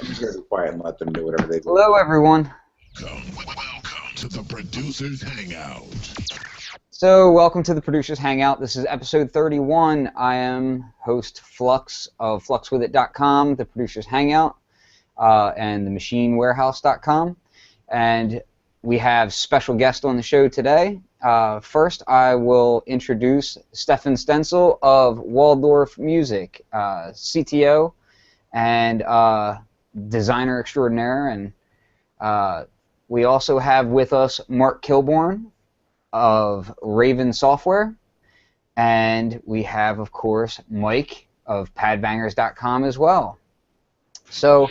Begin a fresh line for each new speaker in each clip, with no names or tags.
I'm just going to be quiet and let them do whatever they do.
Hello, everyone.
Welcome to the Producers Hangout.
So, welcome to the Producers Hangout. This is episode 31. I am host Flux of fluxwithit.com, the Producers Hangout, and the machinewarehouse.com. And we have special guest on the show today. First, I will introduce Stefan Stenzel of Waldorf Music, CTO and designer extraordinaire. And we also have with us Mark Kilborn of Raven Software. And we have, of course, Mike of padbangers.com as well. So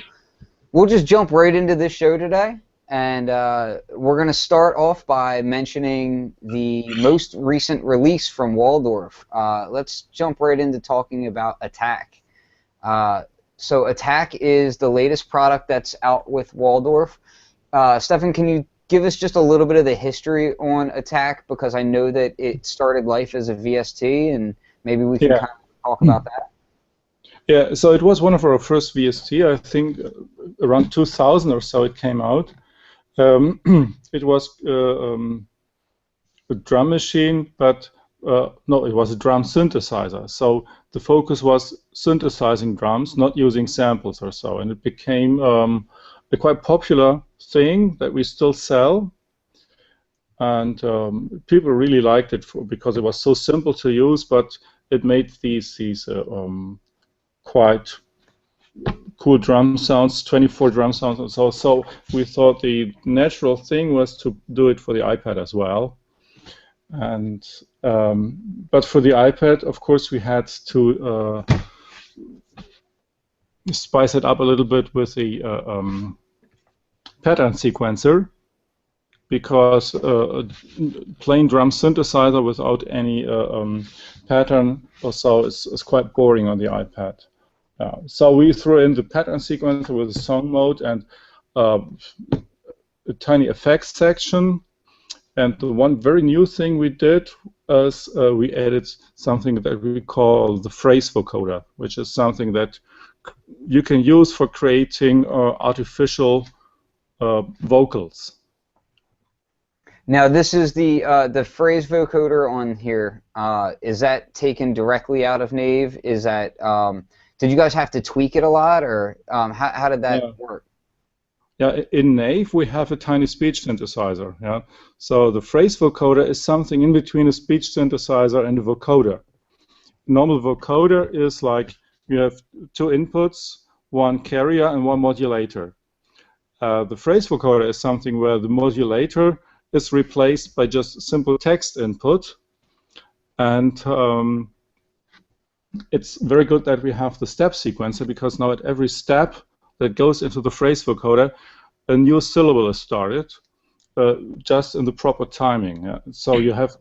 we'll just jump right into this show today. And we're going to start off by mentioning the most recent release from Waldorf. Let's jump right into talking about Attack. So Attack is the latest product that's out with Waldorf. Stefan, can you give us just a little bit of the history on Attack? Because I know that it started life as a VST, and maybe we can kind of talk about that.
Yeah, so it was one of our first VST. I think around 2000 or so it came out. It was a drum machine, but no, it was a drum synthesizer. So the focus was synthesizing drums, not using samples or so. And it became a quite popular thing that we still sell. And people really liked it because it was so simple to use, but it made these quite cool drum sounds, 24 drum sounds and so. So we thought the natural thing was to do it for the iPad as well. And but for the iPad, of course, we had to spice it up a little bit with the pattern sequencer, because a plain drum synthesizer without any pattern or so is quite boring on the iPad. So we threw in the pattern sequencer with the song mode and a tiny effects section. And the one very new thing we did is we added something that we call the phrase vocoder, which is something that you can use for creating artificial vocals.
Now, this is the phrase vocoder on here. Is that taken directly out of Nave? Is that did you guys have to tweak it a lot, or how did that work?
Yeah, in Nave we have a tiny speech synthesizer. Yeah, so the phrase vocoder is something in between a speech synthesizer and a vocoder. Normal vocoder is like you have two inputs, one carrier and one modulator. The phrase vocoder is something where the modulator is replaced by just simple text input, and it's very good that we have the step sequencer, because now at every step that goes into the phrase vocoder, a new syllable is started, just in the proper timing. Yeah? So you have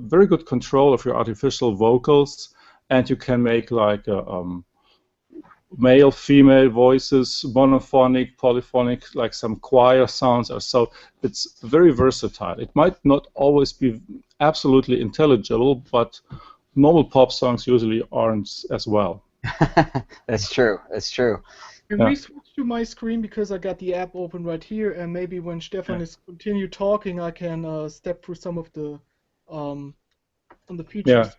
very good control of your artificial vocals, and you can make like male, female voices, monophonic, polyphonic, like some choir sounds or so. It's very versatile. It might not always be absolutely intelligible, but normal pop songs usually aren't as well.
That's true. That's true.
Can we switch to my screen, because I got the app open right here, and maybe when Stefan is continue talking, I can step through some of the features.
Yeah.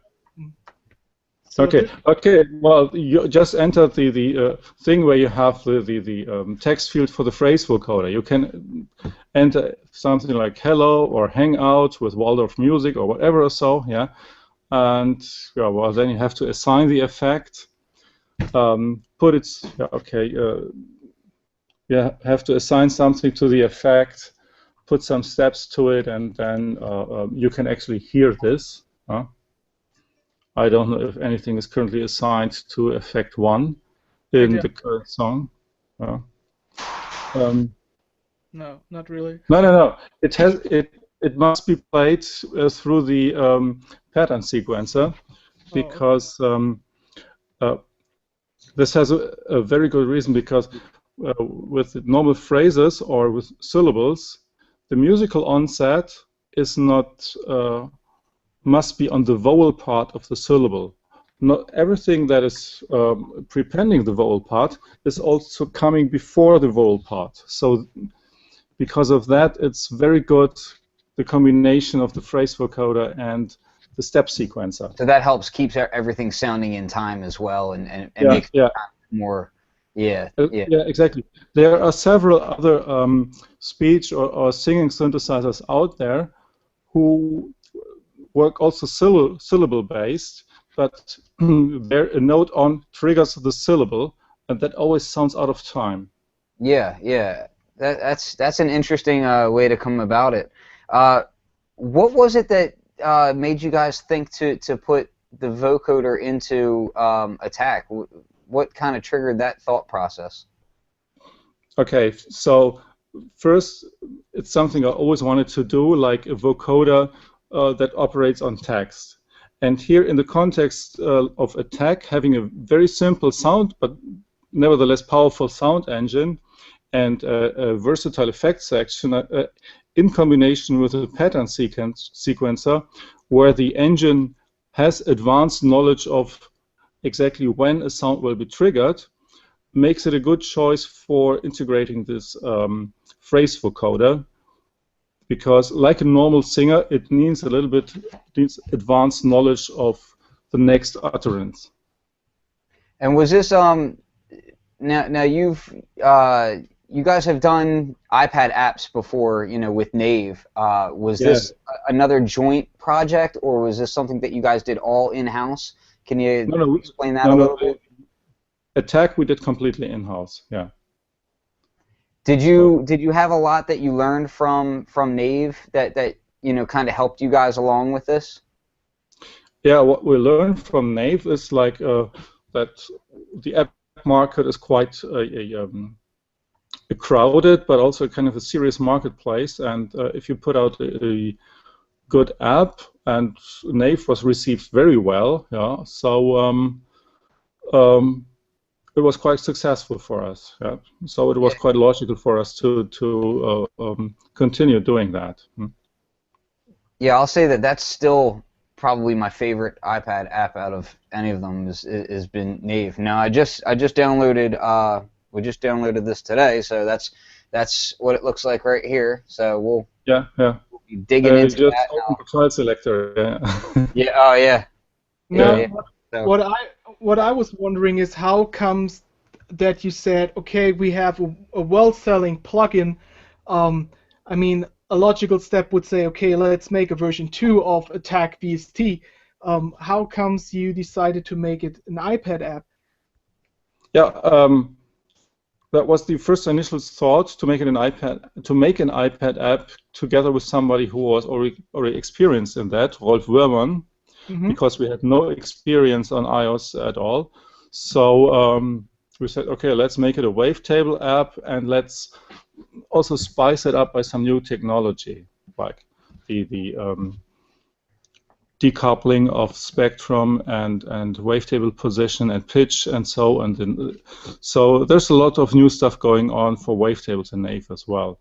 So okay. Well, you just entered the thing where you have the text field for the phrase vocoder. You can enter something like hello or hangout with Waldorf music or whatever or so. Yeah. And well, then you have to assign the effect. You have to assign something to the effect, put some steps to it, and then you can actually hear this. I don't know if anything is currently assigned to effect 1 in the current song.
No, not really.
No. It must be played through the pattern sequencer, because this has a very good reason, because with normal phrases or with syllables, the musical onset is not must be on the vowel part of the syllable. not everything that is prepending the vowel part is also coming before the vowel part. So because of that, it's very good, the combination of the phrase vocoder and the step sequencer.
So that helps keep everything sounding in time as well, and
Yeah,
makes
yeah.
it more, yeah.
Yeah, exactly. There are several other speech or singing synthesizers out there who work also syllable-based, but there a note on triggers the syllable, and that always sounds out of time.
Yeah, yeah. That's an interesting way to come about it. What was it that made you guys think to put the vocoder into attack? What kind of triggered that thought process?
Okay, so first, it's something I always wanted to do, like a vocoder that operates on text. And here, in the context of attack, having a very simple sound, but nevertheless powerful sound engine, and a versatile effects section in combination with a pattern sequencer, where the engine has advanced knowledge of exactly when a sound will be triggered, makes it a good choice for integrating this phrase vocoder, because like a normal singer, it needs a little bit advanced knowledge of the next utterance.
And was this now you guys have done iPad apps before, with Nave. Was this another joint project, or was this something that you guys did all in-house? Can you explain that a little bit?
Attack we did completely in-house, yeah.
Did you have a lot that you learned from Nave that kind of helped you guys along with this?
Yeah, what we learned from Nave is like that the app market is quite a crowded, but also kind of a serious marketplace. And if you put out a good app, and Nave was received very well, yeah. So it was quite successful for us. Yeah. So it was quite logical for us to continue doing that.
Yeah, I'll say that that's still probably my favorite iPad app out of any of them has been Nave. Now I just downloaded we just downloaded this today, so that's what it looks like right here. So we'll be digging into
just
that
open
now.
the file selector. Yeah.
Yeah. Oh yeah.
Now,
So,
what I was wondering is how comes that you said, okay, we have a well-selling plugin. I mean, a logical step would say, okay, let's make a version 2 of Attack VST. How comes you decided to make it an iPad app?
Yeah, that was the first initial thought, to make an iPad app together with somebody who was already experienced in that, Rolf Wörmann. Because we had no experience on iOS at all. So we said, okay, let's make it a wavetable app, and let's also spice it up by some new technology, like the decoupling of spectrum and wavetable position and pitch and so on. And so there's a lot of new stuff going on for wavetables in Nave as well.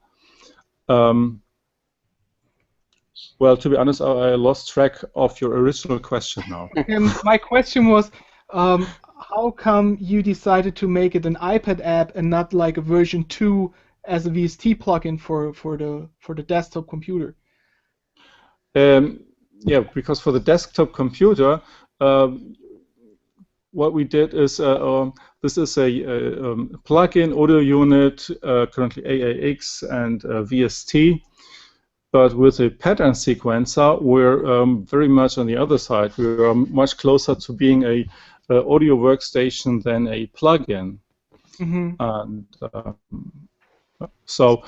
Well, to be honest, I lost track of your original question now.
My question was, how come you decided to make it an iPad app and not like a version 2 as a VST plugin for the desktop computer?
Yeah, because for the desktop computer, what we did is this is a plugin audio unit, currently AAX and VST. But with a pattern sequencer, we're very much on the other side. We are much closer to being a audio workstation than a plugin. And so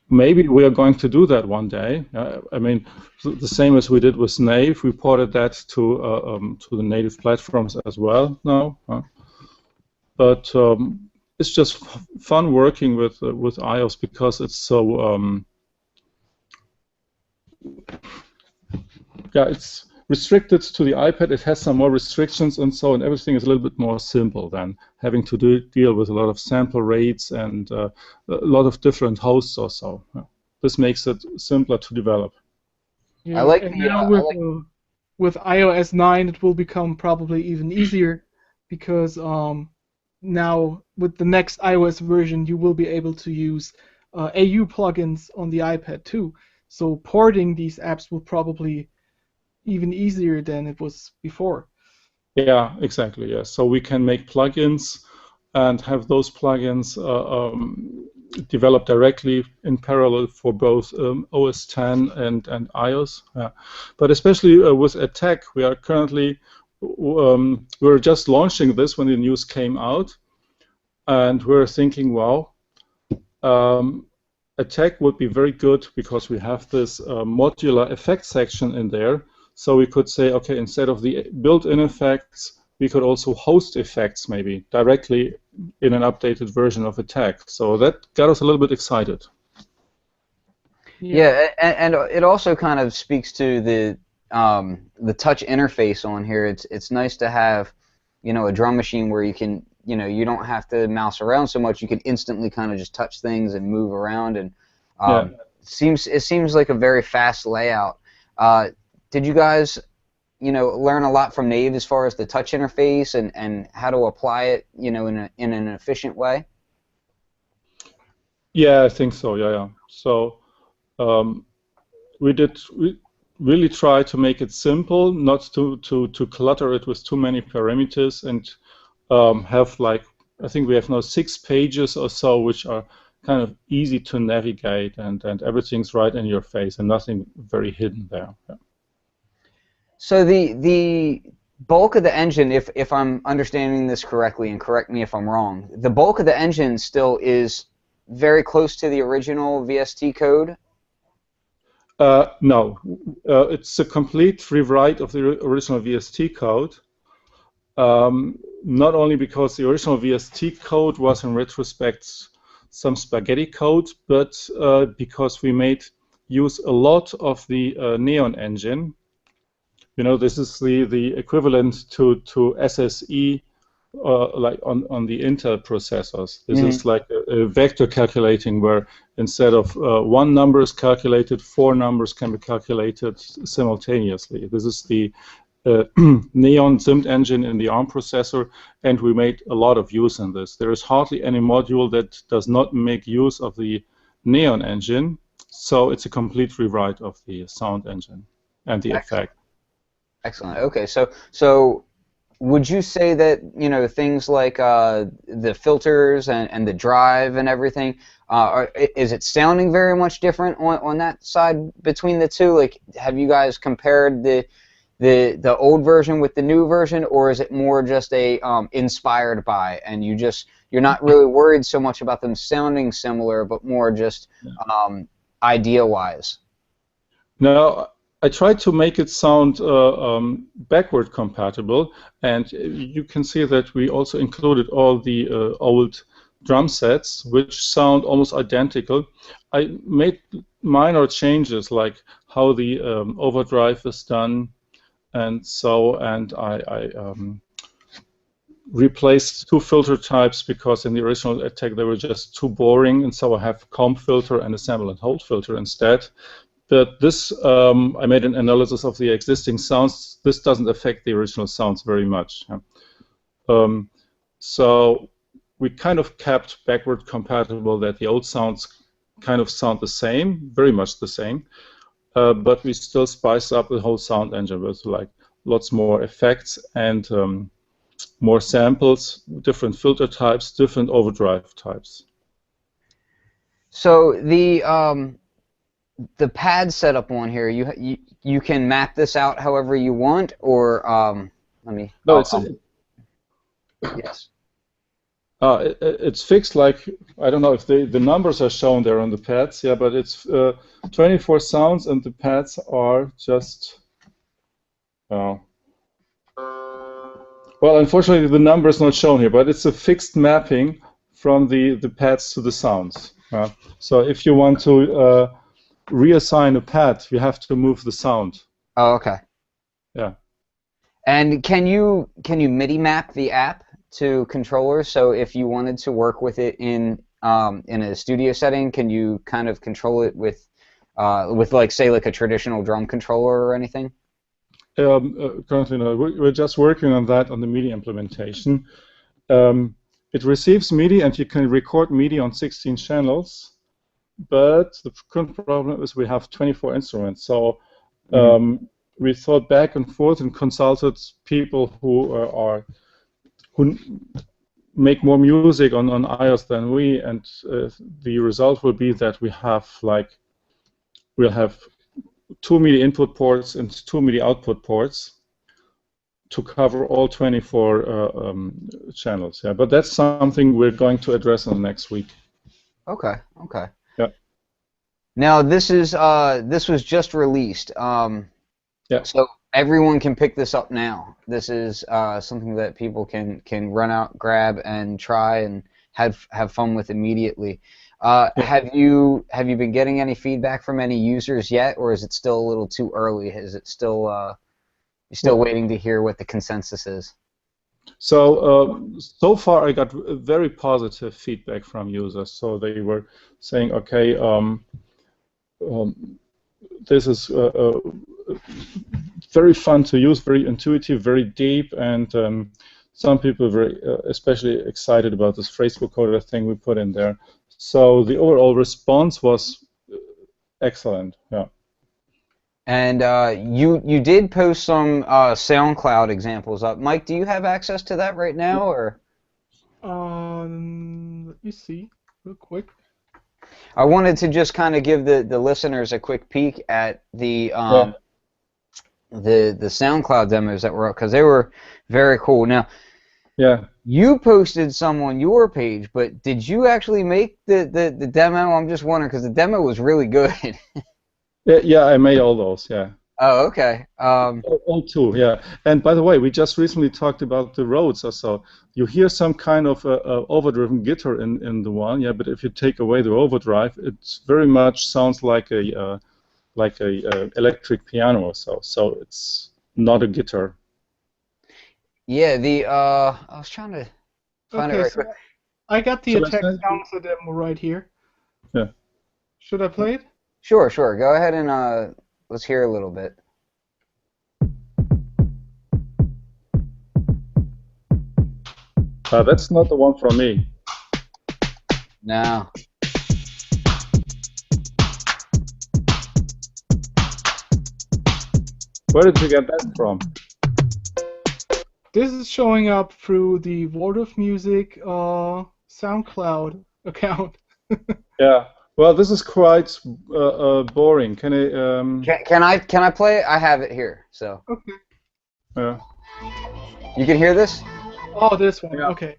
maybe we are going to do that one day. I mean, the same as we did with Nave, we ported that to the native platforms as well now. But it's just fun working with iOS because it's so. Yeah, it's restricted to the iPad. It has some more restrictions and so, and everything is a little bit more simple than having to deal with a lot of sample rates and a lot of different hosts or so. This makes it simpler to develop.
Yeah,
I like
with iOS 9 it will become probably even easier because now with the next iOS version you will be able to use AU plugins on the iPad too. So porting these apps will probably even easier than it was before.
Yeah, exactly. Yeah, so we can make plugins and have those plugins developed directly in parallel for both OS 10 and iOS. Yeah. But especially with Attack, we are currently we're just launching this when the news came out, and we're thinking, wow, Attack would be very good because we have this modular effect section in there. So we could say, okay, instead of the built-in effects, we could also host effects maybe directly in an updated version of Attack. So that got us a little bit excited.
Yeah, and it also kind of speaks to the touch interface on here. It's nice to have, you know, a drum machine where you can, you know, you don't have to mouse around so much. You can instantly kind of just touch things and move around, and it seems like a very fast layout. Did you guys, you know, learn a lot from Nave as far as the touch interface and how to apply it, you know, in an efficient way?
Yeah, I think so. Yeah. So we really try to make it simple, not to clutter it with too many parameters, and have, like, I think we have now 6 pages or so which are kind of easy to navigate, and everything's right in your face and nothing very hidden there. Yeah.
So the bulk of the engine, if I'm understanding this correctly, and correct me if I'm wrong, the bulk of the engine still is very close to the original VST code?
No, it's a complete rewrite of the original VST code. Not only because the original VST code was in retrospect some spaghetti code, but because we made use a lot of the Neon engine. You know, this is the equivalent to SSE, like on the Intel processors. This is like a vector calculating where instead of 1 number is calculated, 4 numbers can be calculated simultaneously. This is the Neon SIMD engine in the ARM processor, and we made a lot of use in this. There is hardly any module that does not make use of the Neon engine, so it's a complete rewrite of the sound engine and the effect.
Excellent. Okay, so would you say that, you know, things like the filters and the drive and everything, is it sounding very much different on that side between the two? Like, have you guys compared the old version with the new version, or is it more just a inspired by, and you're not really worried so much about them sounding similar, but more just idea-wise?
No, I tried to make it sound backward compatible, and you can see that we also included all the old drum sets, which sound almost identical. I made minor changes, like how the overdrive is done, and I replaced 2 filter types because in the original Attack they were just too boring, and so I have comb filter and a sample and hold filter instead. But this, I made an analysis of the existing sounds. This doesn't affect the original sounds very much. So we kind of kept backward compatible, that the old sounds kind of sound the same, very much the same, but we still spice up the whole sound engine with, like, lots more effects and more samples, different filter types, different overdrive types.
So the pad setup on here, you can map this out however you want, or let me.
No,
yes.
It's fixed, like, I don't know if the numbers are shown there on the pads, yeah, but it's 24 sounds, and the pads are just. Well, unfortunately, the number is not shown here, but it's a fixed mapping from the pads to the sounds. So if you want to reassign a pad, you have to move the sound.
Oh, okay.
Yeah.
And can you MIDI map the app to controllers? So if you wanted to work with it in a studio setting, can you kind of control it with like, say, like a traditional drum controller or anything?
Currently, no. We're just working on that on the MIDI implementation. It receives MIDI, and you can record MIDI on 16 channels. But the current problem is we have 24 instruments. So we thought back and forth and consulted people who make more music on iOS than we, and the result will be that we'll have 2 MIDI input ports and 2 MIDI output ports to cover all 24 channels. Yeah, but that's something we're going to address in the next week.
Okay. Okay.
Yeah.
Now this was just released.
Yeah.
So everyone can pick this up now. This is something that people can run out, grab, and try and have fun with immediately. Have you been getting any feedback from any users yet, or is it still a little too early? Is it still you're still waiting to hear what the consensus is?
So so far I got very positive feedback from users. So they were saying, okay, this is very fun to use, very intuitive, very deep, and some people were especially excited about this phrase vocoder thing we put in there. So the overall response was excellent. Yeah.
And you did post some SoundCloud examples up. Mike, do you have access to that right now, or?
Let me see real quick.
I wanted to just kind of give the listeners a quick peek at the SoundCloud demos that were up, because they were very cool. Now, you posted some on your page, but did you actually make the demo? I'm just wondering, because the demo was really good.
Yeah, I made all those. Yeah.
Oh, okay.
All two, yeah. And by the way, we just recently talked about the Rhodes or so. You hear some kind of overdriven guitar in the one, yeah. But if you take away the overdrive, it very much sounds like a electric piano or so. So it's not a guitar.
Yeah. I was trying to find it right quick.
I got the Attack Sounds demo right here.
Yeah.
Should I play it?
Sure. Go ahead and let's hear a little bit.
That's not the one from me.
No.
Where did you get that from?
This is showing up through the Waldorf Music SoundCloud account.
Yeah.
Well, this is quite boring. Can I?
Can I play it? I have it here. So.
Okay.
Yeah.
You can hear this?
Oh, this one.
Yeah.
Okay.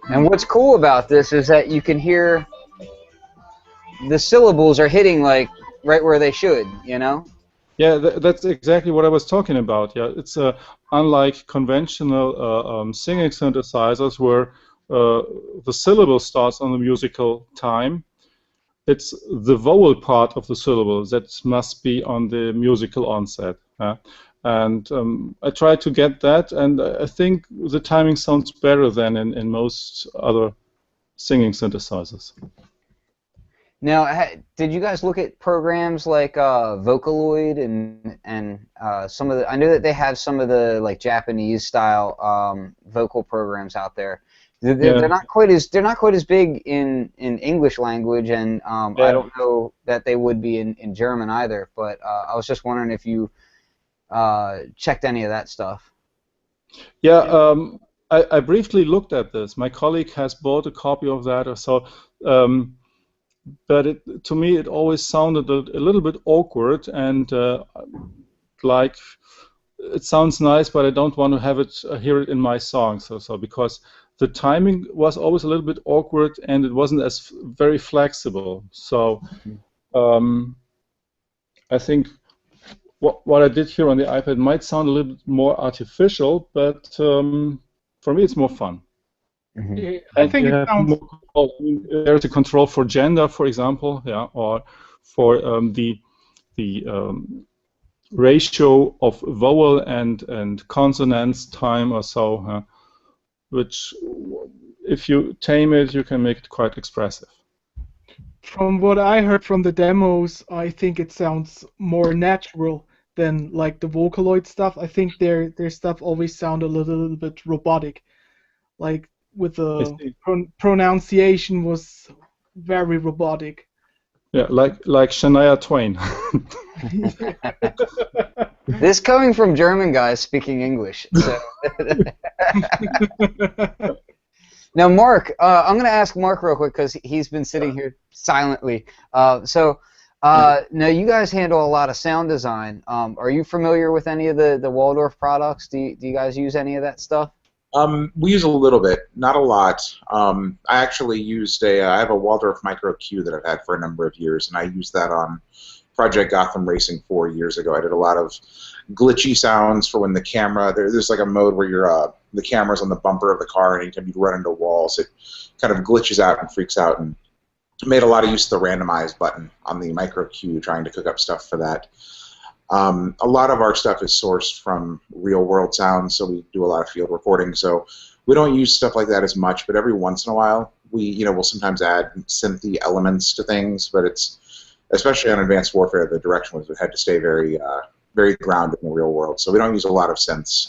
And what's cool about this is that you can hear the syllables are hitting like right where they should, you know?
Yeah, that's exactly what I was talking about. Yeah, it's unlike conventional singing synthesizers where the syllable starts on the musical time. It's the vowel part of the syllable that must be on the musical onset. And I tried to get that, and I think the timing sounds better than in most other singing synthesizers.
Now, did you guys look at programs like Vocaloid and some of the? I know that they have some of the like Japanese style vocal programs out there. They're not quite as big in English language, and I don't know that they would be in German either. But I was just wondering if you checked any of that stuff.
Yeah, I briefly looked at this. My colleague has bought a copy of that or so. But to me, it always sounded a little bit awkward and like it sounds nice, but I don't want to hear it in my song. So because the timing was always a little bit awkward and it wasn't as very flexible. So I think what I did here on the iPad might sound a little bit more artificial, but for me, it's more fun.
Mm-hmm. I think it sounds.
There's a control for gender, for example, yeah, or for the ratio of vowel and consonants time or so, which if you tame it, you can make it quite expressive.
From what I heard from the demos, I think it sounds more natural than like the Vocaloid stuff. I think their stuff always sounded a little bit robotic, like with the pronunciation was very robotic.
Yeah, like Shania Twain.
This coming from German guys speaking English. So. Now, Mark, I'm going to ask Mark real quick because he's been sitting here silently. Now you guys handle a lot of sound design. Are you familiar with any of the Waldorf products? Do you guys use any of that stuff?
We use a little bit, not a lot. I actually used I have a Waldorf Micro Q that I've had for a number of years, and I used that on Project Gotham Racing 4 years ago. I did a lot of glitchy sounds for when the camera, there's like a mode where the camera's on the bumper of the car, and anytime you run into walls, it kind of glitches out and freaks out, and made a lot of use of the randomize button on the Micro Q trying to cook up stuff for that. A lot of our stuff is sourced from real-world sounds, so we do a lot of field recording. So we don't use stuff like that as much, but every once in a while, we'll sometimes add synthy elements to things. But it's, especially on Advanced Warfare, the direction was we had to stay very, very grounded in the real world. So we don't use a lot of synths.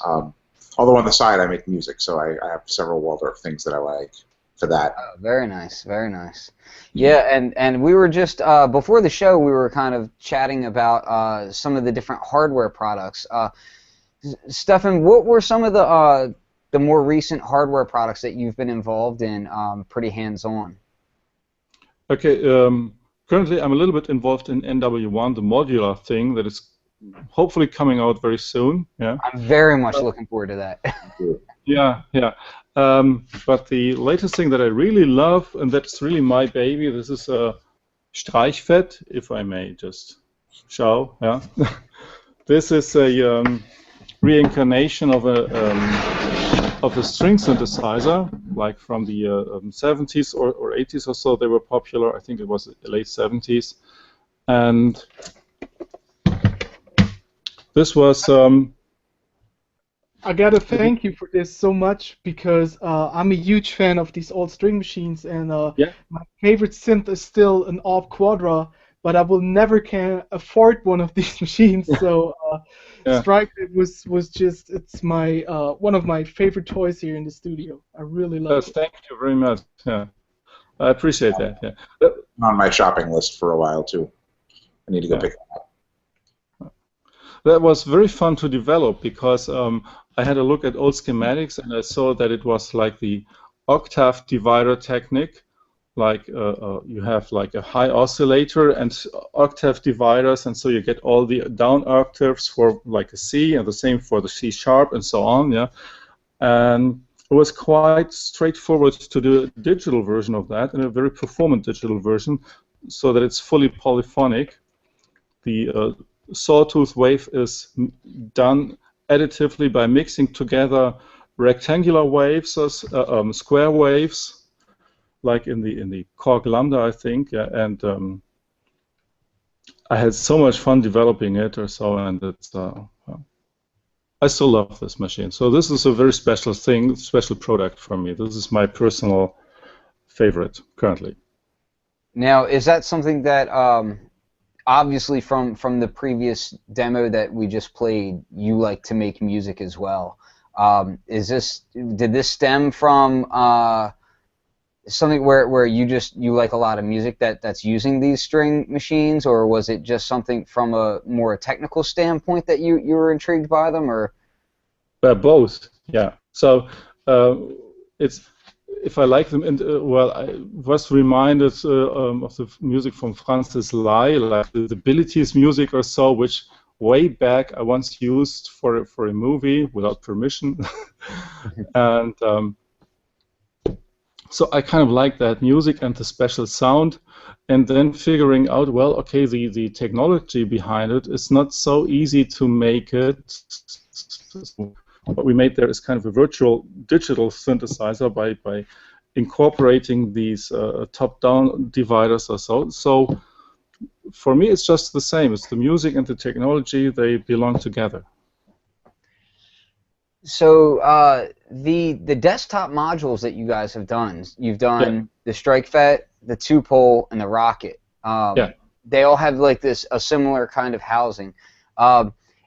Although on the side, I make music, so I have several Waldorf things that I like for that.
Oh, very nice, very nice. Yeah, and we were just before the show, we were kind of chatting about some of the different hardware products. Stefan, what were some of the more recent hardware products that you've been involved in, pretty hands-on?
Okay, currently I'm a little bit involved in NW1, the modular thing that is hopefully coming out very soon. Yeah,
I'm very much looking forward to that.
Yeah. But the latest thing that I really love, and that's really my baby, this is Streichfett, if I may just show. Yeah, this is a reincarnation of a string synthesizer, like from the 70s or 80s or so. They were popular. I think it was the late 70s, and this was.
I gotta thank you for this so much because I'm a huge fan of these old string machines, and my favorite synth is still an Orb Quadra, but I will never can afford one of these machines. So Strike was just my one of my favorite toys here in the studio. I really love it.
Thank you very much. Yeah, I appreciate that. Yeah,
on my shopping list for a while too. I need to go pick it up.
That was very fun to develop because I had a look at old schematics and I saw that it was like the octave divider technique. Like you have like a high oscillator and octave dividers, and so you get all the down octaves for like a C, and the same for the C sharp, and so on. Yeah, and it was quite straightforward to do a digital version of that, and a very performant digital version, so that it's fully polyphonic. The Sawtooth Wave is done additively by mixing together rectangular waves or square waves, like in the Korg Lambda, I think, and I had so much fun developing it, or so, and it's I still love this machine. So this is a very special thing, special product for me. This is my personal favorite currently.
Now, is that something that obviously from the previous demo that we just played, you like to make music as well? Did this stem from something where you like a lot of music that's using these string machines, or was it just something from a more technical standpoint that you were intrigued by them, or?
Both, yeah. So it's. If I like them, and well, I was reminded of the music from Francis Lai, like the Abilities music or so, which way back I once used for a movie without permission, and so I kind of like that music and the special sound, and then figuring out, well, okay, the technology behind it is not so easy to make it. What we made there is kind of a virtual digital synthesizer by incorporating these top-down dividers or so. So for me, it's just the same. It's the music and the technology, they belong together.
So the desktop modules that you guys have done, you've done the StrikeFET, the 2-pole, and the Rocket. They all have like a similar kind of housing.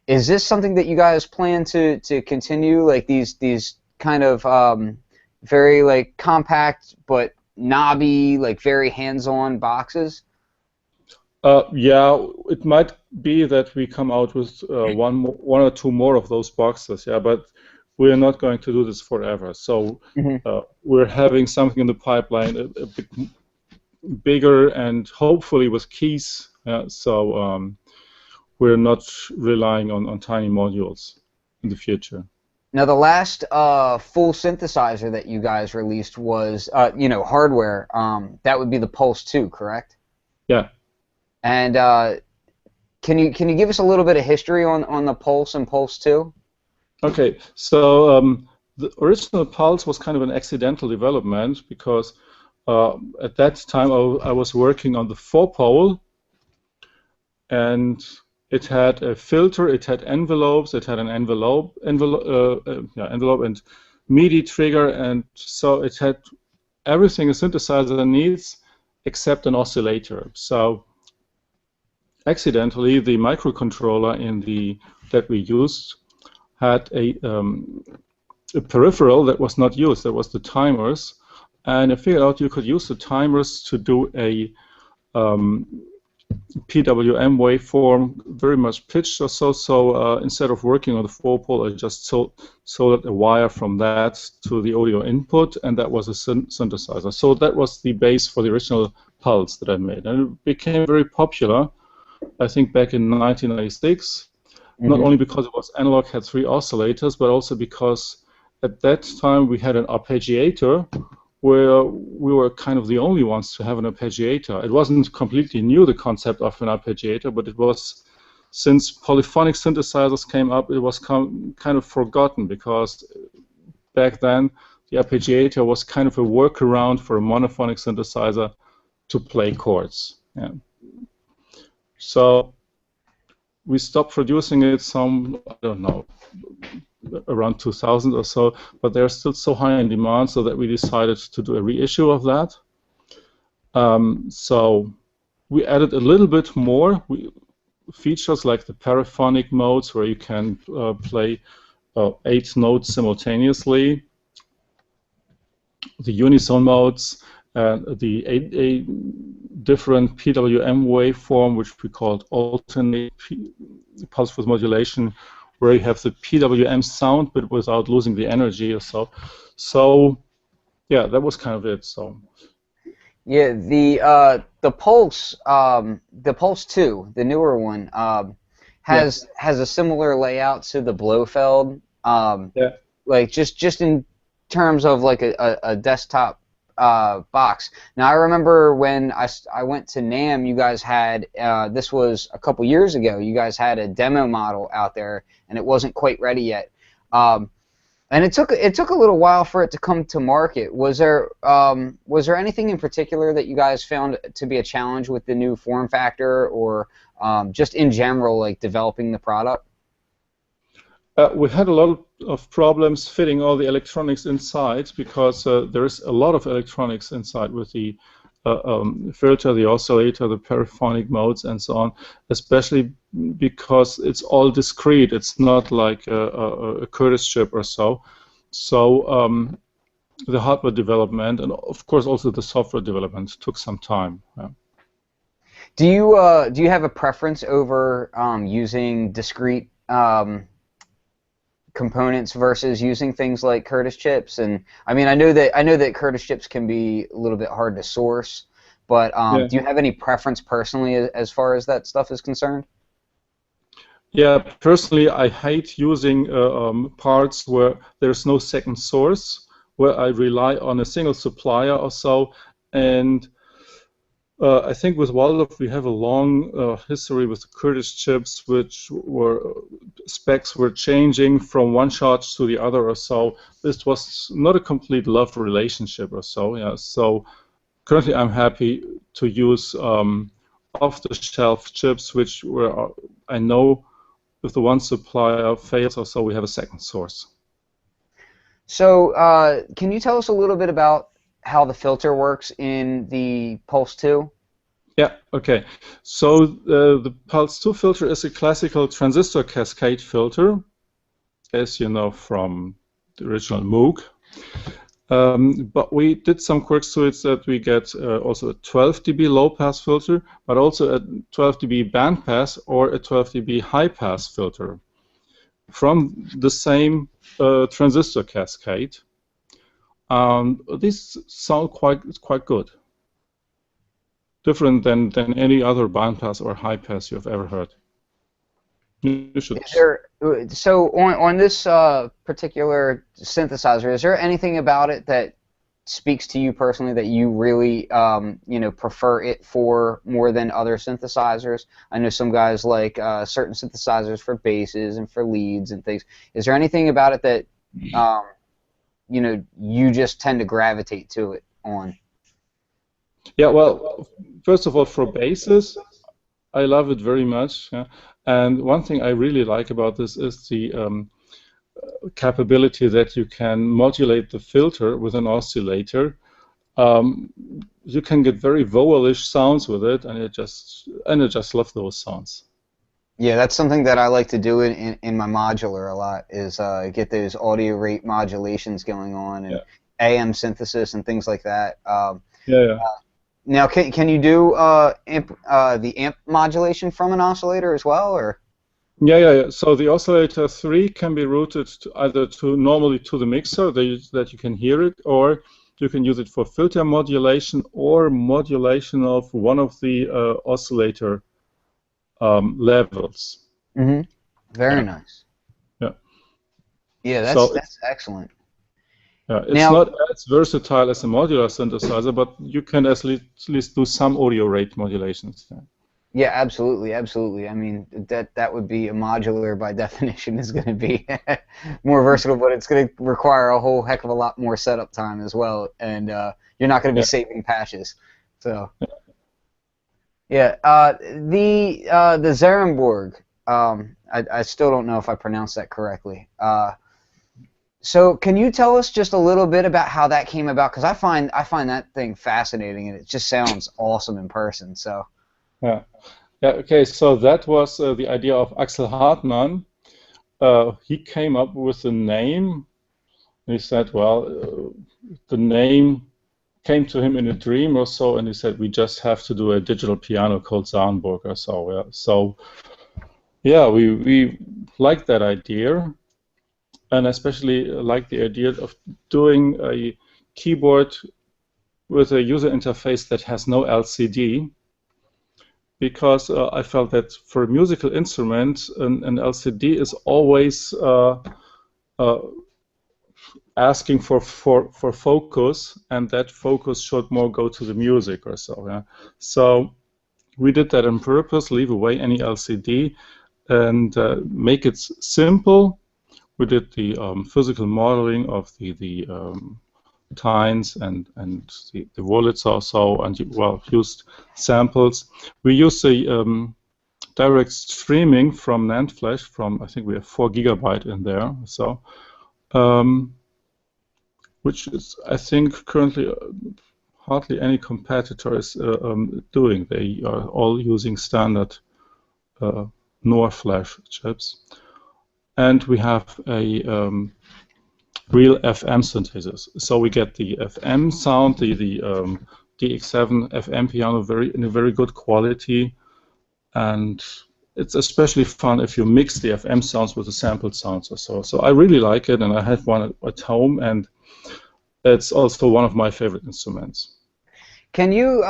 Is this something that you guys plan to continue, like these kind of very like compact but knobby, like very hands-on boxes?
Yeah, it might be that we come out with one or two more of those boxes. Yeah, but we're not going to do this forever. So we're having something in the pipeline a bit bigger and hopefully with keys. So we're not relying on tiny modules in the future.
Now, the last full synthesizer that you guys released was, hardware. That would be the Pulse 2, correct?
Yeah.
And can you give us a little bit of history on the Pulse and Pulse 2?
Okay, so the original Pulse was kind of an accidental development because at that time I was working on the 4-pole, and it had a filter, it had envelopes, it had an envelope and MIDI trigger, and so it had everything a synthesizer needs except an oscillator. So accidentally, the microcontroller that we used had a peripheral that was not used. That was the timers, and I figured out you could use the timers to do a PWM waveform, very much pitched or so. So instead of working on the 4-pole, I just soldered a wire from that to the audio input, and that was a synthesizer. So that was the base for the original Pulse that I made, and it became very popular. I think back in 1996. Not only because it was analog, had 3 oscillators, but also because at that time we had an arpeggiator where we were kind of the only ones to have an arpeggiator. It wasn't completely new, the concept of an arpeggiator, but it was, since polyphonic synthesizers came up, it was kind of forgotten, because back then the arpeggiator was kind of a workaround for a monophonic synthesizer to play chords. Yeah. So we stopped producing it I don't know, around 2000 or so, but they're still so high in demand, so that we decided to do a reissue of that. So we added a little bit more features, like the paraphonic modes, where you can play 8 notes simultaneously, the unison modes, the different PWM waveform, which we called alternate pulse width modulation, where you have the PWM sound but without losing the energy or so. So yeah, that was kind of it. So
yeah, the Pulse 2, the newer one, has a similar layout to the Blofeld. Like just in terms of like a desktop box. Now, I remember when I went to NAMM, you guys had, this was a couple years ago, you guys had a demo model out there, and it wasn't quite ready yet. And it took a little while for it to come to market. Was there anything in particular that you guys found to be a challenge with the new form factor, or just in general, like developing the product?
We had a lot of problems fitting all the electronics inside, because there is a lot of electronics inside with the filter, the oscillator, the paraphonic modes, and so on, especially because it's all discrete. It's not like a Curtis chip or so. So the hardware development, and of course also the software development, took some time. Yeah.
Do you have a preference over using discrete components versus using things like Curtis chips? And I mean, I know that Curtis chips can be a little bit hard to source, but do you have any preference personally as far as that stuff is concerned?
Yeah, personally, I hate using parts where there's no second source, where I rely on a single supplier or so. And I think with Waldorf we have a long history with the Curtis chips, which specs were changing from one charge to the other or so. This was not a complete love relationship or so. Yeah. So currently I'm happy to use off-the-shelf chips, which were, I know, if the one supplier fails or so, we have a second source.
So, can you tell us a little bit about how the filter works in the Pulse 2?
Yeah, okay. So the Pulse 2 filter is a classical transistor cascade filter, as you know from the original Moog. But we did some quirks to it that we get also a 12 dB low-pass filter, but also a 12 dB bandpass or a 12 dB high-pass filter from the same transistor cascade. These sound quite good. Different than any other bandpass or high-pass you've ever heard. You should.
So on this particular synthesizer, is there anything about it that speaks to you personally that you really prefer it for more than other synthesizers? I know some guys like certain synthesizers for basses and for leads and things. Is there anything about it that you just tend to gravitate to it on?
Yeah, well, first of all, for basses, I love it very much. Yeah? And one thing I really like about this is the capability that you can modulate the filter with an oscillator. You can get very vowelish sounds with it, and I just love those sounds.
Yeah, that's something that I like to do in my modular a lot, is get those audio rate modulations going on and AM synthesis and things like that. Now, can you do the amp modulation from an oscillator as well, or?
Yeah. So the oscillator 3 can be routed either normally to the mixer that you can hear it, or you can use it for filter modulation or modulation of one of the oscillator levels.
Mm-hmm. Very nice.
Yeah.
Yeah, that's excellent.
It's not as versatile as a modular synthesizer, but you can at least do some audio rate modulations.
Yeah, absolutely. I mean, that would be a modular by definition is going to be more versatile, but it's going to require a whole heck of a lot more setup time as well, and you're not going to be saving patches. So, the Zerenborg, I still don't know if I pronounced that correctly. So can you tell us just a little bit about how that came about? Because I find that thing fascinating, and it just sounds awesome in person. So.
Yeah. Okay. So that was the idea of Axel Hartmann. He came up with the name. He said, "Well, the name came to him in a dream or so," and he said, "We just have to do a digital piano called Zerenborg or so." Yeah. So, we liked that idea. And especially like the idea of doing a keyboard with a user interface that has no LCD, because I felt that for a musical instrument, an LCD is always asking for focus, and that focus should more go to the music or so. Yeah? So we did that on purpose, leave away any LCD, and make it simple. We did the physical modeling of the tines and the wallets also, and used samples. We used the direct streaming from NAND flash from, I think we have 4 GB in there, so which is, I think, currently hardly any competitor is doing. They are all using standard NOR flash chips. And we have a real FM synthesis. So we get the FM sound, the DX7 FM piano in a very good quality. And it's especially fun if you mix the FM sounds with the sampled sounds or so. So I really like it, and I have one at home, and it's also one of my favorite instruments.
Can you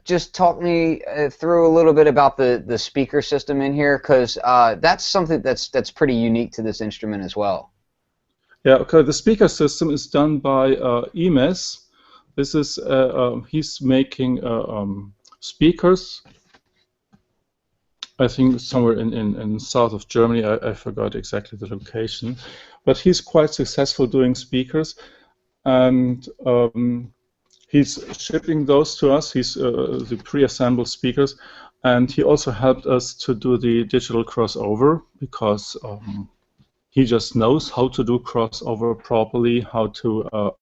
just talk me through a little bit about the speaker system in here? Because that's something that's pretty unique to this instrument as well.
Yeah, okay. The speaker system is done by EMES. This is he's making speakers. I think somewhere in south of Germany. I forgot exactly the location, but he's quite successful doing speakers, and he's shipping those to us. He's the pre-assembled speakers, And he also helped us to do the digital crossover because he just knows how to do crossover properly, how to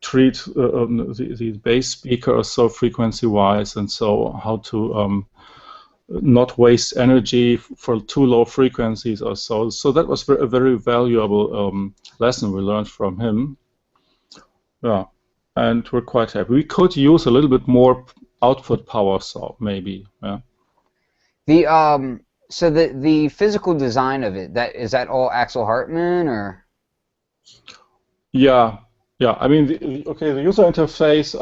treat the bass speaker or so frequency-wise, and so how to not waste energy for too low frequencies or so. So that was a very valuable lesson we learned from him. Yeah, and we're quite happy. We could use a little bit more output power, so maybe. Yeah.
The so the physical design of it, is that all Axel Hartmann or?
Yeah, yeah. I mean, the user interface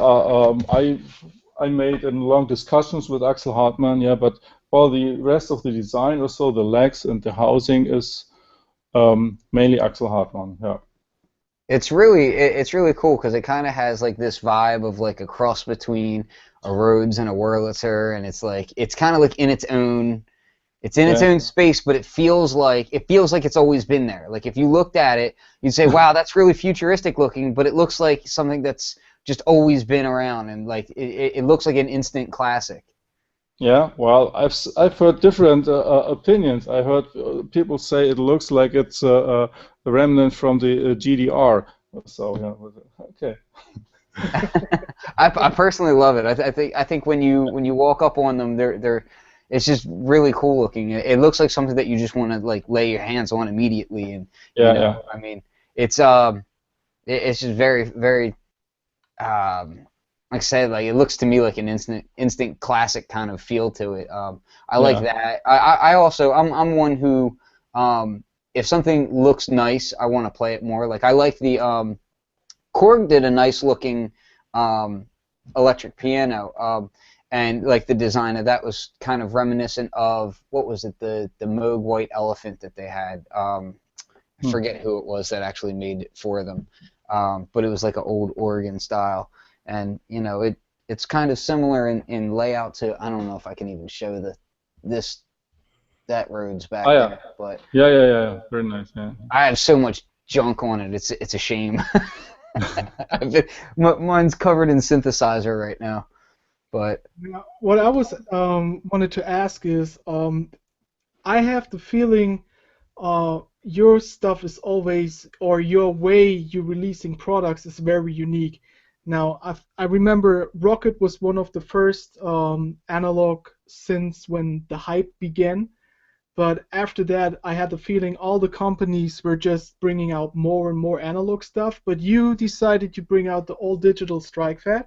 I made in long discussions with Axel Hartmann. Yeah, but all the rest of the design, also the legs and the housing, is mainly Axel Hartmann. Yeah.
It's really cool because it kind of has like this vibe of like a cross between a Rhodes and a Wurlitzer, and it's kind of like in its own. It's in its own space, but it feels like it's always been there. Like if you looked at it, you'd say, "Wow, that's really futuristic looking," but it looks like something that's just always been around, and like it looks like an instant classic.
Yeah, well, I've heard different opinions. I heard people say it looks like it's a remnant from the GDR. So yeah, okay.
I personally love it. I think when you walk up on them, it's just really cool looking. It looks like something that you just want to like lay your hands on immediately, and
yeah.
I mean, it's just very very like I said, like it looks to me like an instant classic kind of feel to it. I like that. I also I'm one who if something looks nice, I want to play it more. Like I like the Korg did a nice looking electric piano. And like the design of that was kind of reminiscent of what was it, the Moog White Elephant that they had. I forget who it was that actually made it for them, but it was like an old organ style, and it's kind of similar in layout to, I don't know if I can even show that Rhodes back there, but
yeah, very nice. Yeah,
I have so much junk on it. It's a shame. Mine's covered in synthesizer right now. But
what I was wanted to ask is, I have the feeling your stuff is always, or your way you're releasing products is very unique. Now, I remember Rocket was one of the first analog synths when the hype began, but after that, I had the feeling all the companies were just bringing out more and more analog stuff, but you decided to bring out the all digital Strikefat.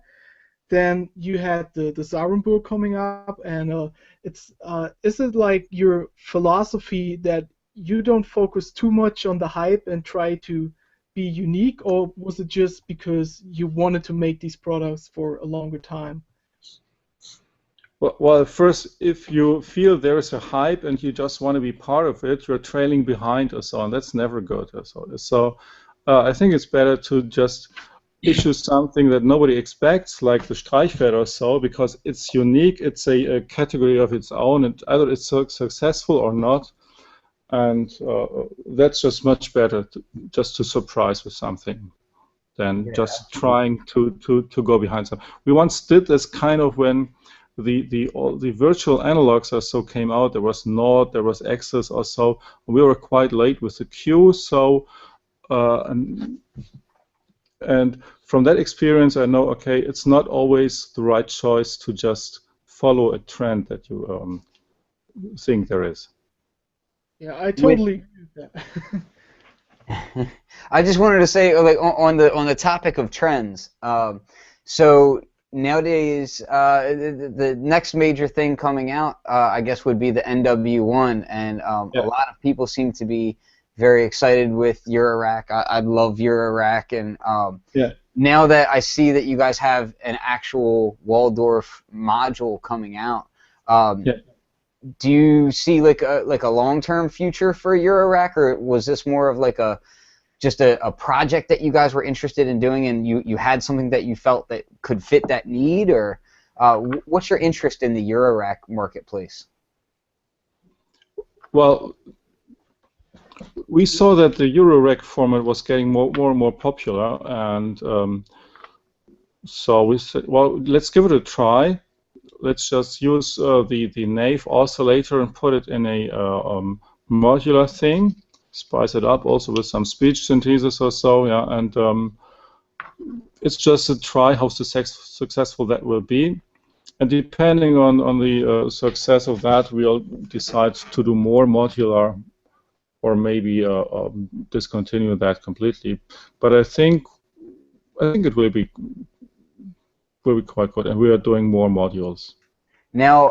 Then you had the Zarenburg coming up, and is it like your philosophy that you don't focus too much on the hype and try to be unique, or was it just because you wanted to make these products for a longer time?
Well, first, if you feel there is a hype and you just want to be part of it, you're trailing behind or so on. That's never good. So I think it's better to just issue something that nobody expects, like the Streichfeder or so, because it's unique, it's a category of its own, and either it's successful or not, and that's just much better just to surprise with something than just trying to go behind something. We once did this kind of when the virtual analogs or so came out. There was Nord, there was Axis or so. We were quite late with the queue, so and from that experience, I know, okay, it's not always the right choice to just follow a trend that you think there is.
Yeah, I totally agree with that.
I just wanted to say, like, on the topic of trends. So nowadays, the next major thing coming out, I guess, would be the NW1, and a lot of people seem to be very excited with Eurorack. I love Eurorack, and now that I see that you guys have an actual Waldorf module coming out, do you see like a long-term future for Eurorack, or was this more of like just a project that you guys were interested in doing, and you had something that you felt that could fit that need, or what's your interest in the Eurorack marketplace?
Well, we saw that the Eurorack format was getting more and more popular, and so we said, well, let's give it a try. let's just use the nave oscillator and put it in a modular thing, spice it up also with some speech synthesis or so, yeah, and it's just a try how successful that will be. And depending on the success of that, we'll decide to do more modular or maybe discontinue that completely. But I think it will be quite good, and we are doing more modules.
Now,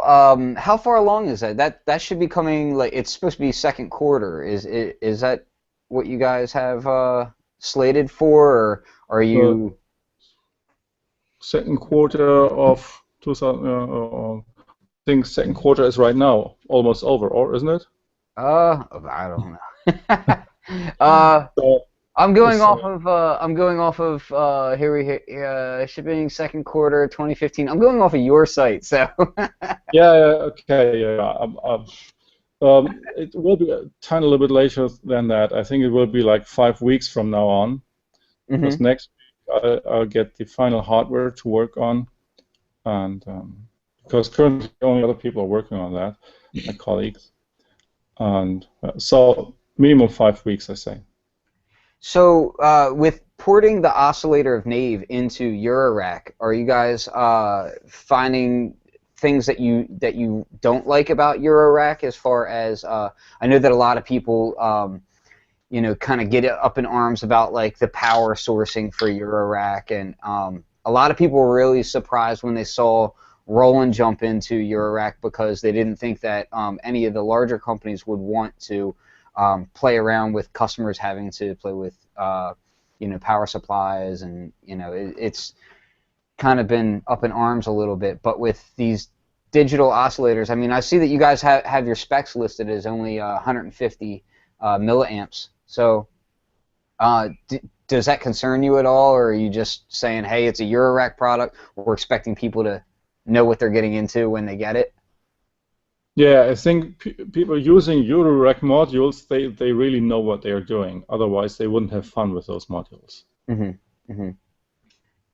how far along is that? That should be coming, like, it's supposed to be second quarter. Is that what you guys have slated for, or are you...
Second quarter of 2000, I think second quarter is right now, almost over, or isn't it?
I don't know.
So
I'm going off of shipping second quarter 2015. I'm going off of your site, so.
okay, it will be a tiny little bit later than that. I think it will be like 5 weeks from now on. Because next week I'll get the final hardware to work on, and because currently only other people are working on that, my colleagues, and so minimum 5 weeks, I say.
So with porting the oscillator of Nave into Eurorack, are you guys finding things that you don't like about Eurorack? As far as I know that a lot of people kind of get up in arms about like the power sourcing for Eurorack, and a lot of people were really surprised when they saw Roland jump into Eurorack because they didn't think that any of the larger companies would want to play around with customers having to play with power supplies, and it's kind of been up in arms a little bit. But with these digital oscillators, I mean, I see that you guys have your specs listed as only 150 milliamps. So does that concern you at all, or are you just saying, hey, it's a Eurorack product, we're expecting people to know what they're getting into when they get it?
Yeah, I think people using Eurorack modules, they really know what they are doing. Otherwise, they wouldn't have fun with those modules.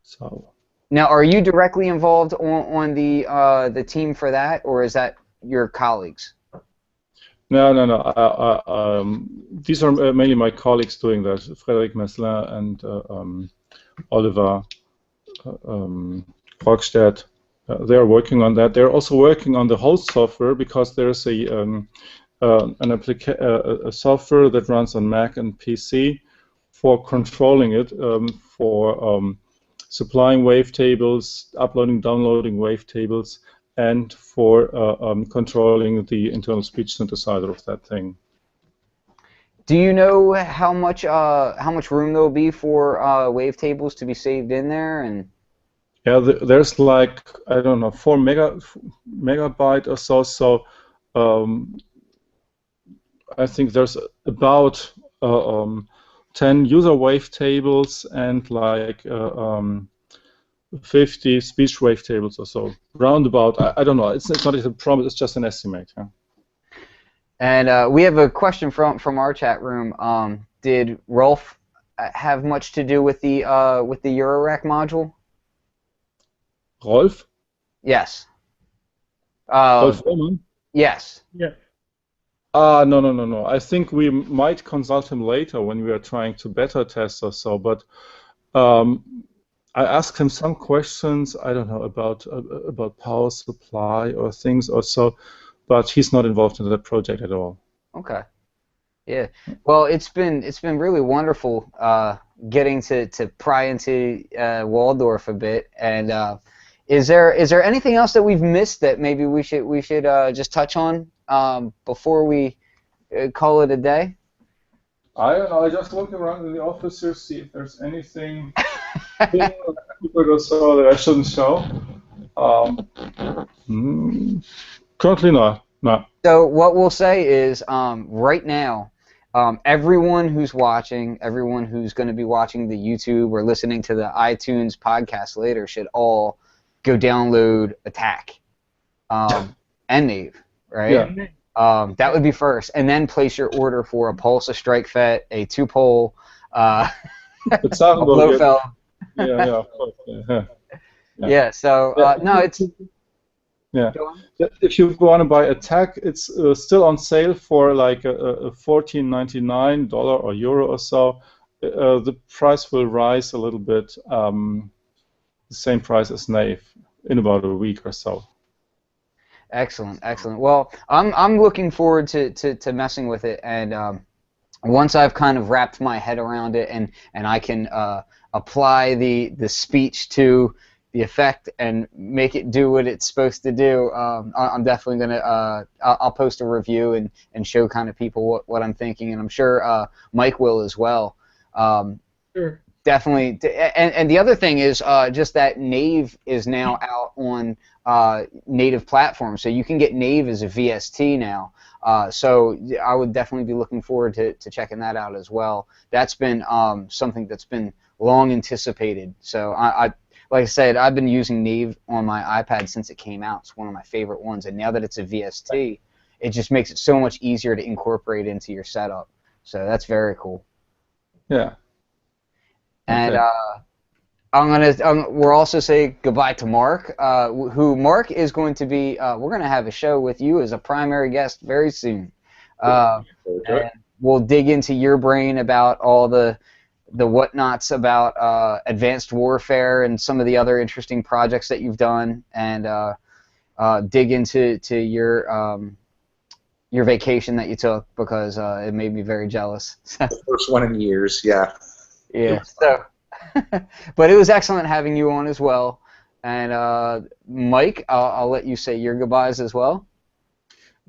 So
now, are you directly involved on the team for that, or is that your colleagues?
No. These are mainly my colleagues doing that. Frédéric Meslin and Oliver Rockstedt. They're working on that. They're also working on the host software, because there's a software that runs on Mac and PC for controlling it, for supplying wavetables, uploading, downloading wavetables, and for controlling the internal speech synthesizer of that thing.
Do you know how much room there will be for wavetables to be saved in there? And
yeah, there's like, I don't know, 4 megabyte or so. So I think there's about 10 user wavetables and like 50 speech wavetables or so. Roundabout, I don't know. It's not a promise. It's just an estimate. Yeah.
And we have a question from our chat room. Did Rolf have much to do with the Eurorack module?
Rolf?
Yes.
Rolf Roman?
Yes.
Yeah.
No. I think we might consult him later when we are trying to beta test or so. But I asked him some questions. I don't know about power supply or things or so, but he's not involved in that project at all.
Okay. Yeah. Well, it's been really wonderful getting to pry into Waldorf a bit. And is there anything else that we've missed that maybe we should just touch on before we call it a day?
I don't know. I just look around in the office here, see if there's anything or so that I shouldn't show. Currently not. No.
So what we'll say is, right now, everyone who's watching, everyone who's going to be watching the YouTube or listening to the iTunes podcast later should all go download Attack and Nave, right?
Yeah.
That would be first, and then place your order for a Pulse, a Strike FET, a 2-pole, a Blofeld.
Yeah, of course. Yeah.
Yeah. So no, it's.
Yeah.
Go on.
If you want to buy a tag, it's still on sale for like a $14.99 or euro or so. The price will rise a little bit, the same price as Nave in about a week or so.
Excellent, excellent. Well, I'm looking forward to messing with it, and once I've kind of wrapped my head around it, and I can apply the speech to the effect and make it do what it's supposed to do, I'm definitely gonna I'll post a review and show kind of people what I'm thinking, and I'm sure Mike will as well.
Sure.
Definitely, and the other thing is just that Nave is now out on native platforms, so you can get Nave as a VST now. So I would definitely be looking forward to checking that out as well. That's been something that's been long anticipated. So I like I said, I've been using Nave on my iPad since it came out. It's one of my favorite ones, and now that it's a VST, it just makes it so much easier to incorporate into your setup. So that's very cool.
Yeah.
And
Okay.
we'll also say goodbye to Mark, who Mark is going to be. We're going to have a show with you as a primary guest very soon. And we'll dig into your brain about all the whatnots about advanced warfare and some of the other interesting projects that you've done, and dig into your vacation that you took, because it made me very jealous.
The first one in years, yeah.
Yeah. So, but it was excellent having you on as well. And Mike, I'll let you say your goodbyes as well.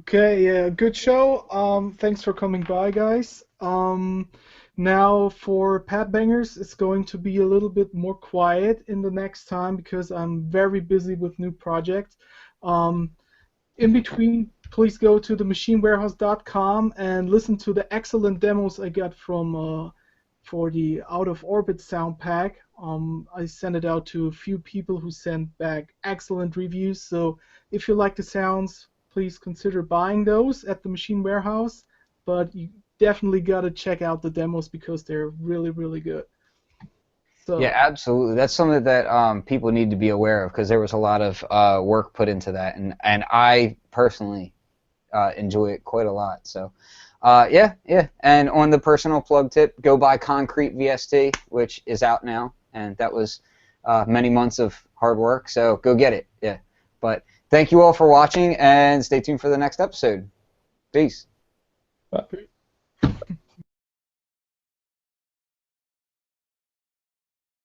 Okay, yeah, good show. Thanks for coming by, guys. Now for Pat Bangers, it's going to be a little bit more quiet in the next time because I'm very busy with new projects. In between, please go to themachinewarehouse.com and listen to the excellent demos I got from for the Out of Orbit sound pack. I sent it out to a few people who sent back excellent reviews. So if you like the sounds, please consider buying those at the Machine Warehouse. But you definitely got to check out the demos because they're really, really good. So,
Yeah, absolutely. That's something that people need to be aware of, because there was a lot of work put into that, and I personally enjoy it quite a lot. So, yeah. And on the personal plug tip, go buy Concrete VST, which is out now, and that was many months of hard work. So go get it. Yeah. But thank you all for watching, and stay tuned for the next episode. Peace.
Bye.